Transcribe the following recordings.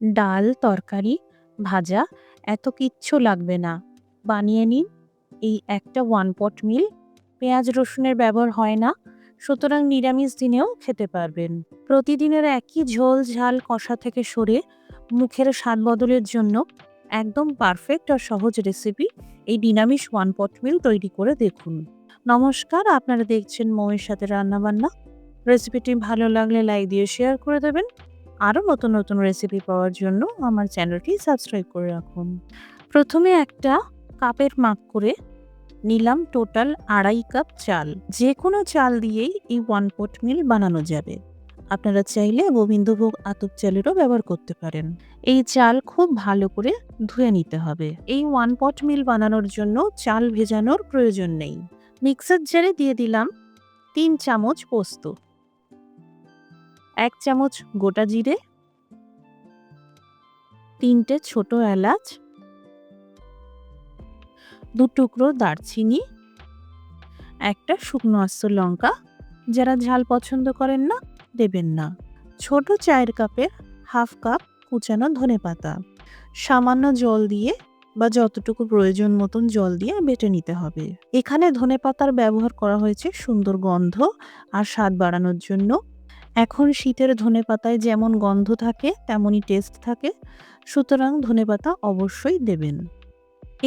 ডাল, তরকারি, ভাজা এত কিচ্ছু লাগবে না। বানিয়ে নিন এই একটা ওয়ান পট মিল। পেঁয়াজ রসুনের ব্যবহার হয় না, সুতরাং নিরামিষ দিনেও খেতে পারবেন। প্রতিদিনের একই ঝোল ঝাল কষা থেকে সরে মুখের স্বাদ বদলের জন্য একদম পারফেক্ট আর সহজ রেসিপি এই নিরামিষ ওয়ান পট মিল তৈরি করে দেখুন। নমস্কার, আপনারা দেখছেন মৌয়ের সাথে রান্নাবান্না। রেসিপিটি ভালো লাগলে লাইক দিয়ে শেয়ার করে দেবেন। আরও নতুন নতুন রেসিপি পাওয়ার জন্য আমার চ্যানেলটি সাবস্ক্রাইব করে রাখুন। প্রথমে একটা কাপের মাপ করে নিলাম টোটাল 2.5 কাপ চাল। যে কোনো চাল দিয়েই এই ওয়ান পট মিল বানানো যাবে। আপনারা চাইলে গোবিন্দভোগ আতপ চালেরও ব্যবহার করতে পারেন। এই চাল খুব ভালো করে ধুয়ে নিতে হবে। এই ওয়ান পট মিল বানানোর জন্য চাল ভেজানোর প্রয়োজন নেই। মিক্সার জারে দিয়ে দিলাম 3 চামচ পোস্ত, 1 চামচ গোটা জিরে, 3টে ছোট এলাচ, 2 টুকরো দারচিনি, একটা শুকনো আস্ত লঙ্কা। যারা ঝাল পছন্দ করেন না দেবেন না। ছোট চায়ের কাপের হাফ কাপ কুচানো ধনেপাতা। সামান্য জল দিয়ে বা যতটুকু প্রয়োজন মতন জল দিয়ে বেটে নিতে হবে। এখানে ধনেপাতার ব্যবহার করা হয়েছে সুন্দর গন্ধ আর স্বাদ বাড়ানোর জন্য। এখন শীতের ধনেপাতায় যেমন গন্ধ থাকে তেমনই টেস্ট থাকে, সুতরাং ধনেপাতা অবশ্যই দেবেন।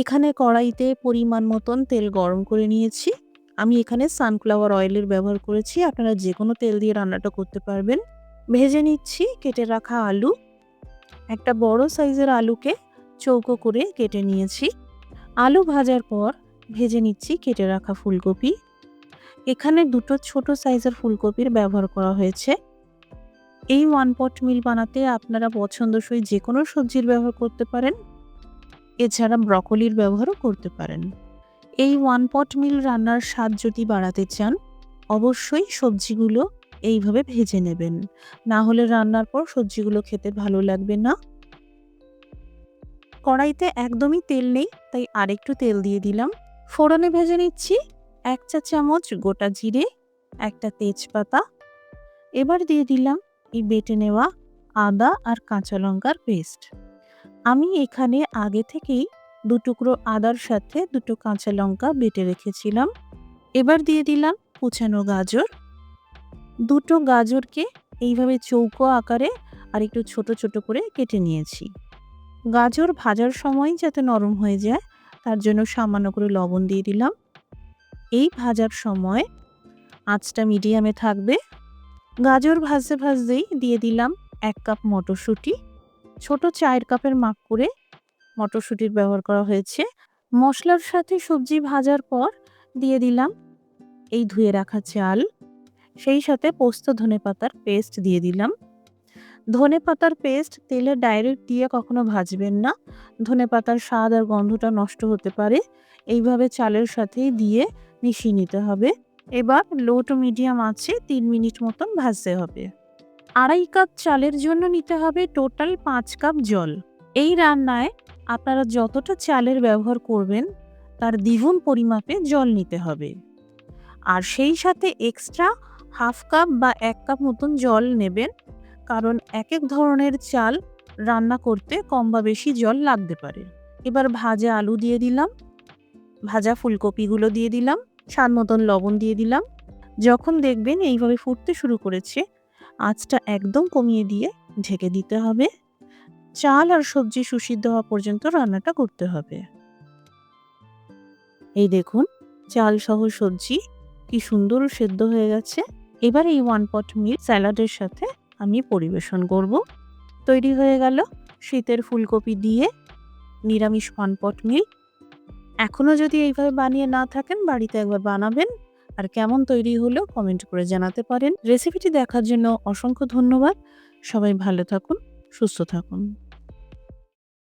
এখানে কড়াইতে পরিমাণ মতন তেল গরম করে নিয়েছি। আমি এখানে সানফ্লাওয়ার অয়েলের ব্যবহার করেছি, আপনারা যে কোনো তেল দিয়ে রান্নাটা করতে পারবেন। ভেজে নিচ্ছি কেটে রাখা আলু। একটা বড় সাইজের আলুকে চৌকো করে কেটে নিয়েছি। আলু ভাজার পর ভেজে নিচ্ছি কেটে রাখা ফুলকপি। এখানে 2টো ছোট সাইজের ফুলকপির ব্যবহার করা হয়েছে। এই ওয়ান পট মিল বানাতে আপনারা পছন্দসই যে কোনো সবজির ব্যবহার করতে পারেন, এছাড়া ব্রকলির ব্যবহারও করতে পারেন। এই ওয়ান পট মিল রান্নার স্বাদ যদি বাড়াতে চান অবশ্যই সবজিগুলো এইভাবে ভেজে নেবেন, না হলে রান্নার পর সবজিগুলো খেতে ভালো লাগবে না। কড়াইতে একদমই তেল নেই, তাই আরেকটু তেল দিয়ে দিলাম। ফোড়নে ভেজে নিচ্ছি 1 চা চামচ গোটা জিরে, একটা তেজপাতা। এবার দিয়ে দিলাম এই বেটে নেওয়া আদা আর কাঁচা লঙ্কার পেস্ট। আমি এখানে আগে থেকেই 2 টুকরো আদার সাথে 2টো কাঁচা লঙ্কা বেটে রেখেছিলাম। এবার দিয়ে দিলাম কুচানো গাজর। 2টো গাজরকে এইভাবে চৌকো আকারে আর একটু ছোট ছোট করে কেটে নিয়েছি। গাজর ভাজার সময় যাতে নরম হয়ে যায় তার জন্য সামান্য করে লবণ দিয়ে দিলাম। এই ভাজার সময় আঁচটা মিডিয়ামে থাকবে। গাজর ভাজতে ভাজতেই দিয়ে দিলাম 1 কাপ মটরশুঁটি। ছোট চায়ের কাপের মাপ করে মটরশুঁটির ব্যবহার করা হয়েছে। মশলার সাথে সবজি ভাজার পর দিয়ে দিলাম এই ধুয়ে রাখা চাল, সেই সাথে পোস্ত ধনেপাতার পেস্ট দিয়ে দিলাম। ধনেপাতার পেস্ট তেলে ডাইরেক্ট দিয়ে কখনো ভাজবেন না, ধনেপাতার স্বাদ আর গন্ধটা নষ্ট হতে পারে। এইভাবে চালের সাথেই দিয়ে মিশিয়ে নিতে হবে। এবার লো টু মিডিয়াম আঁচে 3 মিনিট মতন ভাজতে হবে। 2.5 কাপ চালের জন্য নিতে হবে টোটাল 5 কাপ জল। এই রান্নায় আপনারা যতটা চালের ব্যবহার করবেন তার দ্বিগুণ পরিমাপে জল নিতে হবে, আর সেই সাথে এক্সট্রা হাফ কাপ বা 1 কাপ মতন জল নেবেন, কারণ এক এক ধরনের চাল রান্না করতে কম বা বেশি জল লাগতে পারে। এবার ভাজা আলু দিয়ে দিলাম, ভাজা ফুলকপিগুলো দিয়ে দিলাম, স্বাদ মতন লবণ দিয়ে দিলাম। যখন দেখবেন এইভাবে ফুটতে শুরু করেছে আঁচটা একদম কমিয়ে দিয়ে ঢেকে দিতে হবে। চাল আর সবজি সুসিদ্ধ হওয়া পর্যন্ত রান্নাটা করতে হবে। এই দেখুন চাল সহ সবজি কি সুন্দর সেদ্ধ হয়ে গেছে। এবার এই ওয়ান পট মিল স্যালাডের সাথে আমি পরিবেশন করব। তৈরি হয়ে গেল শীতের ফুলকপি দিয়ে নিরামিষ ওয়ান পট মিল। এখনও যদি এইভাবে বানিয়ে না থাকেন বাড়িতে একবার বানাবেন, আর কেমন তৈরি হলো কমেন্ট করে জানাতে পারেন। রেসিপিটি দেখার জন্য অসংখ্য ধন্যবাদ। সবাই ভালো থাকুন, সুস্থ থাকুন।